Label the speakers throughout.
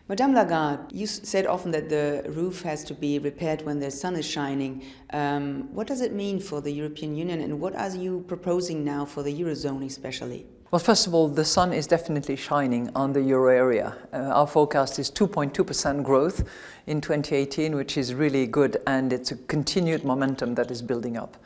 Speaker 1: Madame Lagarde, you said often that the roof has to be repaired when the sun is shining. What does it mean for the European Union, and what are you proposing now for the Eurozone especially?
Speaker 2: Well, first of all, the sun is definitely shining on the euro area. Our forecast is 2.2% growth in 2018, which is really good, and it's a continued momentum that is building up.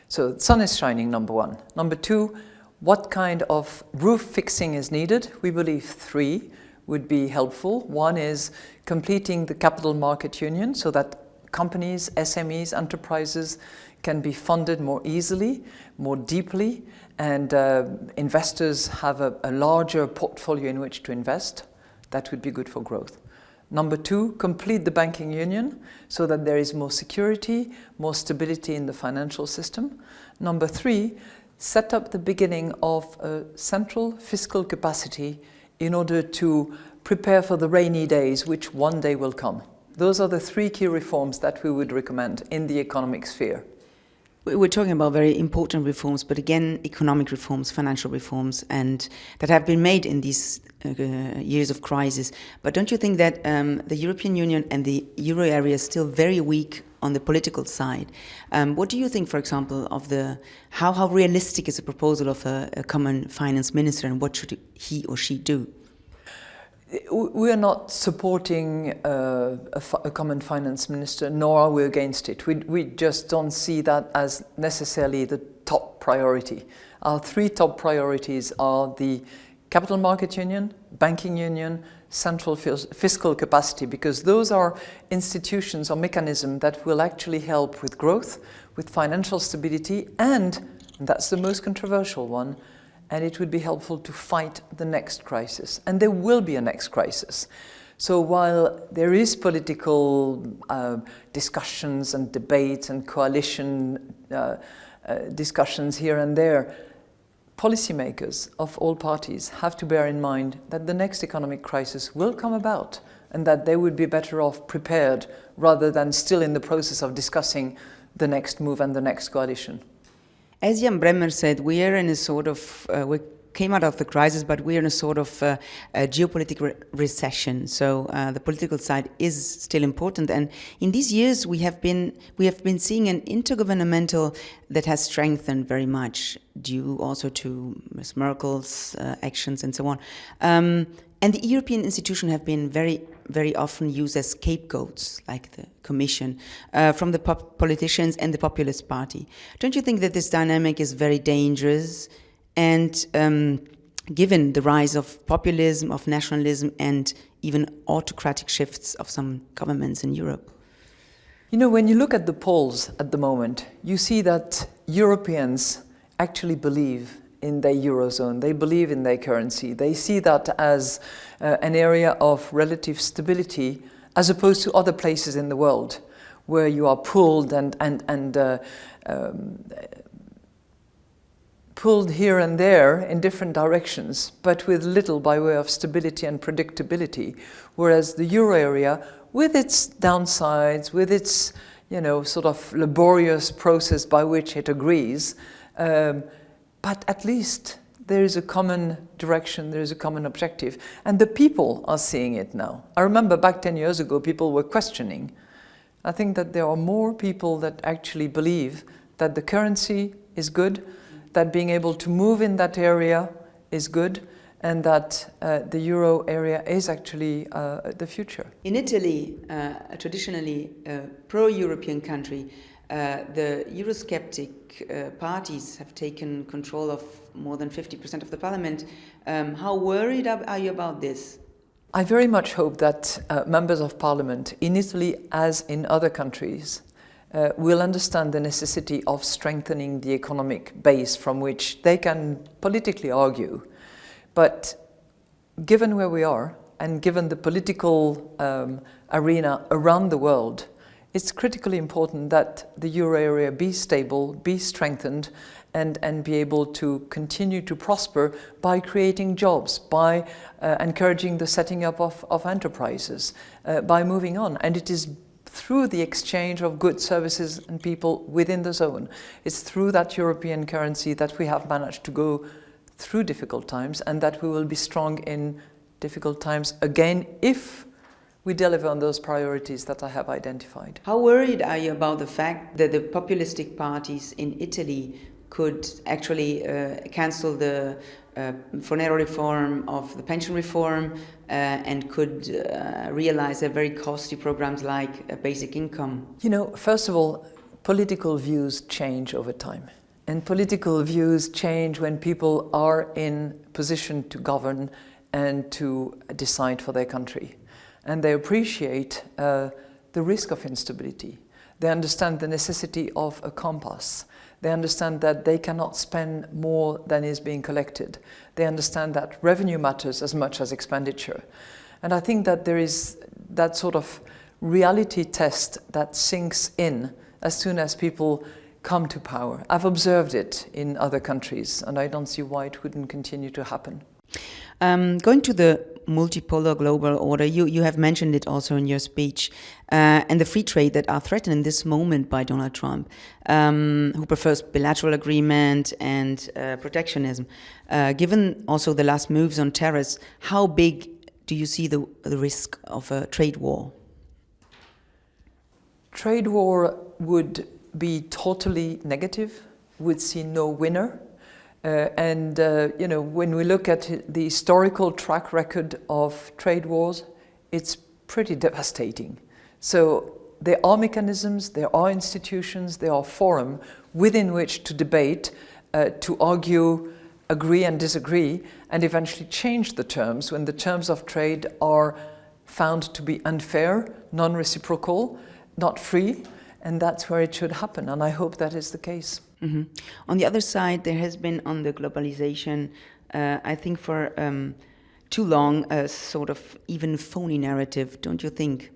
Speaker 2: So the sun is shining, number one. Number two, what kind of roof fixing is needed? We believe three would be helpful. One is completing the capital market union so that companies, SMEs, enterprises can be funded more easily, more deeply, and investors have a larger portfolio in which to invest. That would be good for growth. Number two, complete the banking union so that there is more security, more stability in the financial system. Number three, set up the beginning of a central fiscal capacity in order to prepare for the rainy days, which one day will come. Those are the three key reforms that we would recommend in the economic sphere.
Speaker 1: We're talking about very important reforms, but again, economic reforms, financial reforms, and that have been made in these years of crisis. But don't you think that the European Union and the euro area is still very weak on the political side? What do you think, for example, of how realistic is a proposal of a common finance minister, and what should he or she do?
Speaker 2: We are not supporting a common finance minister, nor are we against it. We just don't see that as necessarily the top priority. Our three top priorities are the capital market union, banking union, central fiscal capacity, because those are institutions or mechanisms that will actually help with growth, with financial stability, and that's the most controversial one, and it would be helpful to fight the next crisis. And there will be a next crisis. So while there is political discussions and debates and coalition discussions here and there, policymakers of all parties have to bear in mind that the next economic crisis will come about, and that they would be better off prepared rather than still in the process of discussing the next move and the next coalition.
Speaker 1: As Jan Bremmer said, we are in a sort of, we came out of the crisis, but we are in a sort of a geopolitical recession. So the political side is still important. And in these years, we have been seeing an intergovernmental that has strengthened very much, due also to Ms. Merkel's actions and so on. And the European institutions have been very often used as scapegoats, like the Commission, from the politicians and the Populist Party. Don't you think that this dynamic is very dangerous? And given the rise of populism, of nationalism, and even autocratic shifts of some governments in Europe?
Speaker 2: You know, when you look at the polls at the moment, you see that Europeans actually believe in their Eurozone. They believe in their currency. They see that as an area of relative stability, as opposed to other places in the world where you are pulled pulled here and there in different directions, but with little by way of stability and predictability. Whereas the euro area, with its downsides, with its sort of laborious process by which it agrees, but at least there is a common direction, there is a common objective. And the people are seeing it now. I remember back 10 years ago, people were questioning. I think that there are more people that actually believe that the currency is good, that being able to move in that area is good, and that the euro area is actually the future.
Speaker 1: In Italy, traditionally a pro-European country, the Eurosceptic parties have taken control of more than 50% of the parliament. How worried are you about this?
Speaker 2: I very much hope that members of parliament in Italy, as in other countries, will understand the necessity of strengthening the economic base from which they can politically argue. But given where we are, and given the political arena around the world, it's critically important that the euro area be stable, be strengthened, and be able to continue to prosper by creating jobs, by encouraging the setting up of enterprises, by moving on. And it is through the exchange of goods, services and people within the zone. It's through that European currency that we have managed to go through difficult times, and that we will be strong in difficult times again if we deliver on those priorities that I have identified.
Speaker 1: How worried are you about the fact that the populistic parties in Italy could actually cancel the Fornero reform of the pension reform and could realize a very costly programs like a basic income?
Speaker 2: You know, first of all, political views change over time. And political views change when people are in position to govern and to decide for their country. And they appreciate the risk of instability. They understand the necessity of a compass. They understand that they cannot spend more than is being collected. They understand that revenue matters as much as expenditure. And I think that there is that sort of reality test that sinks in as soon as people come to power. I've observed it in other countries, and I don't see why it wouldn't continue to happen.
Speaker 1: Going to the multipolar global order, you have mentioned it also in your speech, and the free trade that are threatened in this moment by Donald Trump, who prefers bilateral agreement and protectionism. Given also the last moves on tariffs, how big do you see the risk of a trade war?
Speaker 2: Trade war would be totally negative, would see no winner. You know, when we look at the historical track record of trade wars, it's pretty devastating. So there are mechanisms, there are institutions, there are forums within which to debate, to argue, agree and disagree, and eventually change the terms when the terms of trade are found to be unfair, non-reciprocal, not free, and that's where it should happen, and I hope that is the case.
Speaker 1: Mm-hmm. On the other side, there has been on the globalization, I think for too long, a sort of even phony narrative, don't you think?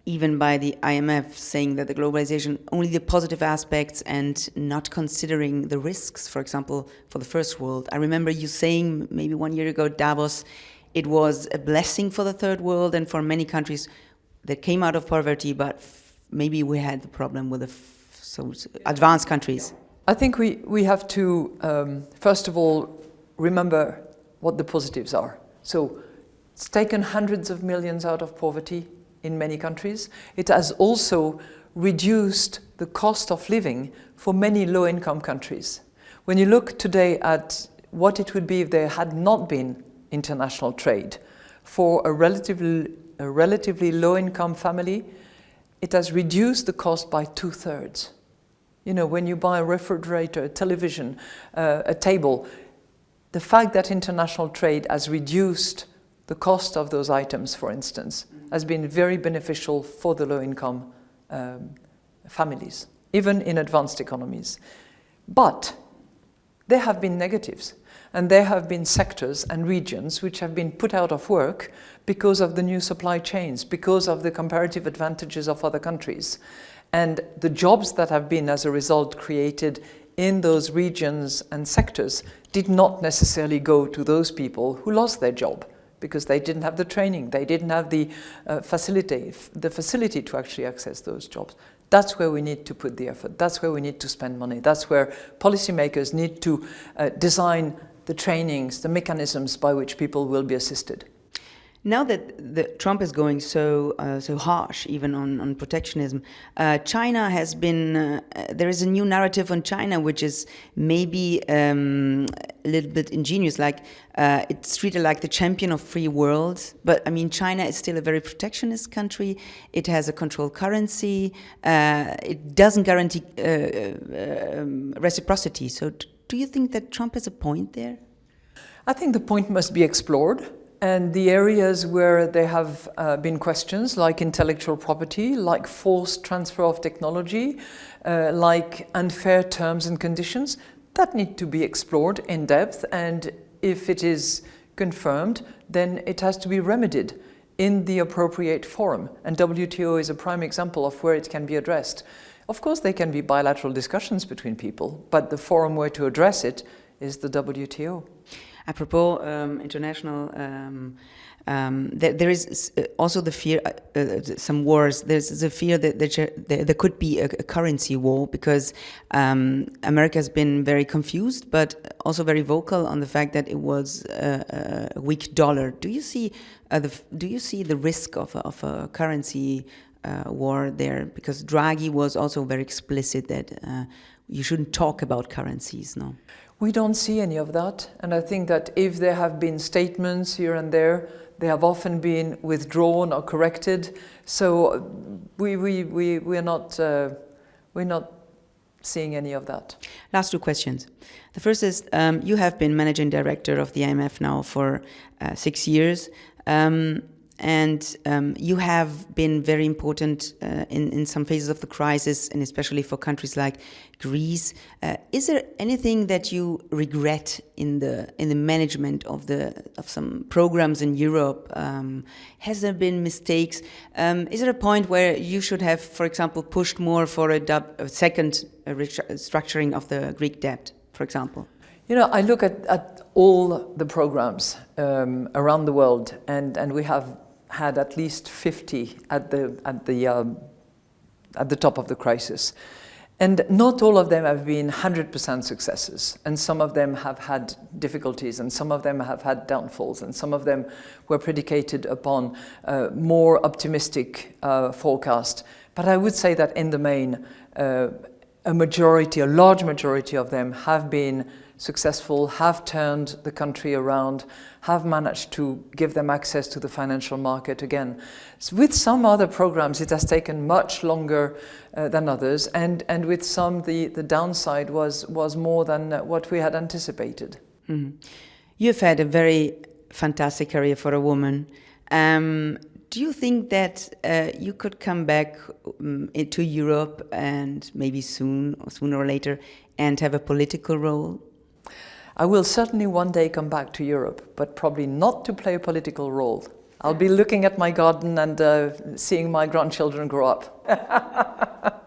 Speaker 1: Even by the IMF saying that the globalization, only the positive aspects and not considering the risks, for example, for the first world. I remember you saying maybe 1 year ago, Davos, it was a blessing for the third world and for many countries that came out of poverty, but maybe we had the problem with the advanced countries.
Speaker 2: I think we have to, first of all, remember what the positives are. So it's taken hundreds of millions out of poverty in many countries. It has also reduced the cost of living for many low-income countries. When you look today at what it would be if there had not been international trade, for a relatively low-income family, it has reduced the cost by 2/3. You know, when you buy a refrigerator, a television, a table, the fact that international trade has reduced the cost of those items, for instance, has been very beneficial for the low-income families, even in advanced economies. But there have been negatives, and there have been sectors and regions which have been put out of work because of the new supply chains, because of the comparative advantages of other countries. And the jobs that have been, as a result, created in those regions and sectors did not necessarily go to those people who lost their job because they didn't have the training, they didn't have the facility to actually access those jobs. That's where we need to put the effort. That's where we need to spend money. That's where policymakers need to design the trainings, the mechanisms by which people will be assisted.
Speaker 1: Now that Trump is going so harsh, even on protectionism, China has been. There is a new narrative on China, which is maybe a little bit ingenious. Like it's treated like the champion of free world, but I mean, China is still a very protectionist country. It has a controlled currency. It doesn't guarantee reciprocity. So, do you think that Trump has a point there?
Speaker 2: I think the point must be explored. And the areas where there have been questions, like intellectual property, like forced transfer of technology, like unfair terms and conditions, that need to be explored in depth. And if it is confirmed, then it has to be remedied in the appropriate forum. And WTO is a prime example of where it can be addressed. Of course, there can be bilateral discussions between people, but the forum where to address it is the WTO.
Speaker 1: Apropos international, there is also the fear, some wars, there's the fear that there could be a currency war, because America has been very confused, but also very vocal on the fact that it was a weak dollar. Do you see the risk of a currency war there? Because Draghi was also very explicit that you shouldn't talk about currencies, no?
Speaker 2: We don't see any of that, and I think that if there have been statements here and there, they have often been withdrawn or corrected. So we're not seeing any of that.
Speaker 1: Last two questions. The first is, you have been managing director of the IMF now for 6 years. And you have been very important in some phases of the crisis, and especially for countries like Greece. Is there anything that you regret in the management of some programs in Europe? Has there been mistakes? Is there a point where you should have, for example, pushed more for a second restructuring of the Greek debt, for example?
Speaker 2: You know, I look at all the programs around the world, and we have had at least 50 at the top of the crisis. And not all of them have been 100% successes, and some of them have had difficulties, and some of them have had downfalls, and some of them were predicated upon more optimistic forecast. But I would say that in the main, a large majority of them have been successful, have turned the country around, have managed to give them access to the financial market again. So with some other programs, it has taken much longer than others, and with some, the downside was more than what we had anticipated.
Speaker 1: Mm-hmm. You've had a very fantastic career for a woman. Do you think that you could come back to Europe, and maybe sooner or later, and have a political role?
Speaker 2: I will certainly one day come back to Europe, but probably not to play a political role. I'll be looking at my garden and seeing my grandchildren grow up.